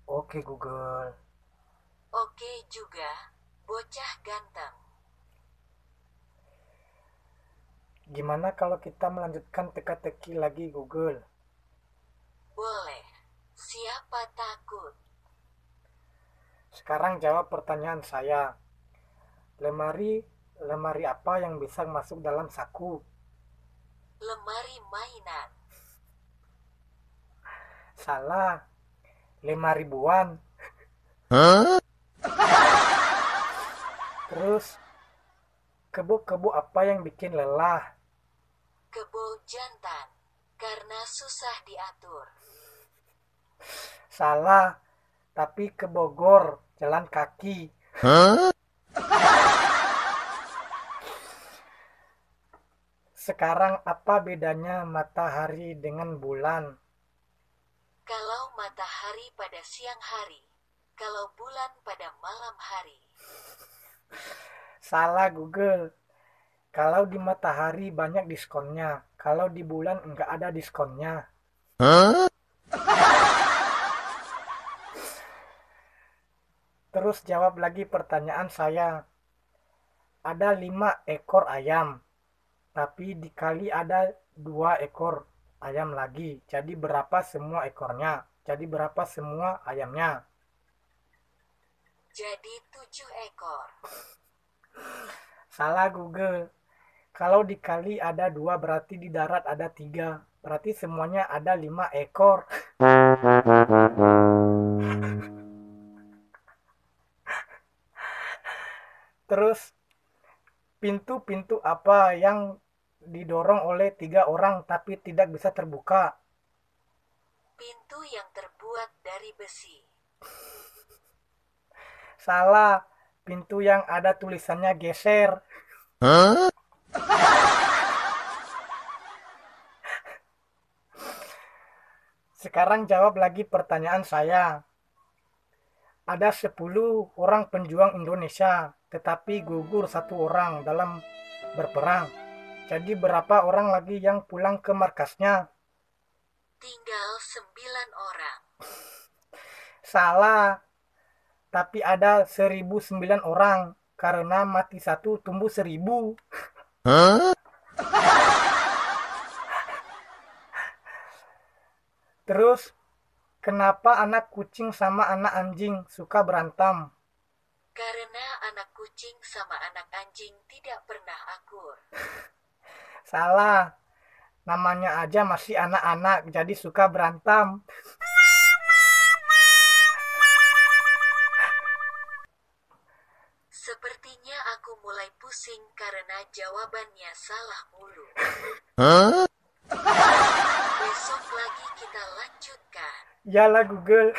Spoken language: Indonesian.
Oke Google, Oke juga, bocah ganteng. gimana kalau kita melanjutkan teka-teki lagi Google? Boleh. Siapa takut? Sekarang jawab pertanyaan saya. Lemari, lemari apa yang bisa masuk dalam saku? Lemari mainan. Salah, 5 ribuan. Terus, kebo-kebo apa yang bikin lelah? Kebo jantan. Karena susah diatur. Salah, tapi ke Bogor, jalan kaki. Sekarang apa bedanya matahari dengan bulan? Kalau matahari pada siang hari. Kalau bulan pada malam hari. Salah Google. Kalau di matahari banyak diskonnya, kalau di bulan nggak ada diskonnya. Terus jawab lagi pertanyaan saya. Ada 5 ekor ayam, tapi dikali ada 2 ekor ayam lagi. Jadi berapa semua ekornya? Jadi berapa semua ayamnya? Jadi 7 ekor. Salah Google. Kalau dikali ada 2 berarti di darat ada 3. Berarti semuanya ada 5 ekor. Terus pintu-pintu apa yang didorong oleh 3 orang tapi tidak bisa terbuka? Pintu yang terbuat dari besi. Salah, pintu yang ada tulisannya geser. Sekarang jawab lagi pertanyaan saya. Ada 10 orang penjuang Indonesia, tetapi gugur 1 orang dalam berperang. Jadi berapa orang lagi yang pulang ke markasnya? Tinggal 9 orang. Salah, tapi ada 1009 orang. Karena mati 1 tumbuh 1000. Terus, kenapa anak kucing sama anak anjing suka berantem? Karena anak kucing sama anak anjing tidak pernah akur. Salah, namanya aja masih anak-anak, jadi suka berantem. Sepertinya aku mulai pusing karena jawabannya salah mulu. Besok lagi kita lanjutkan. Yalah Google.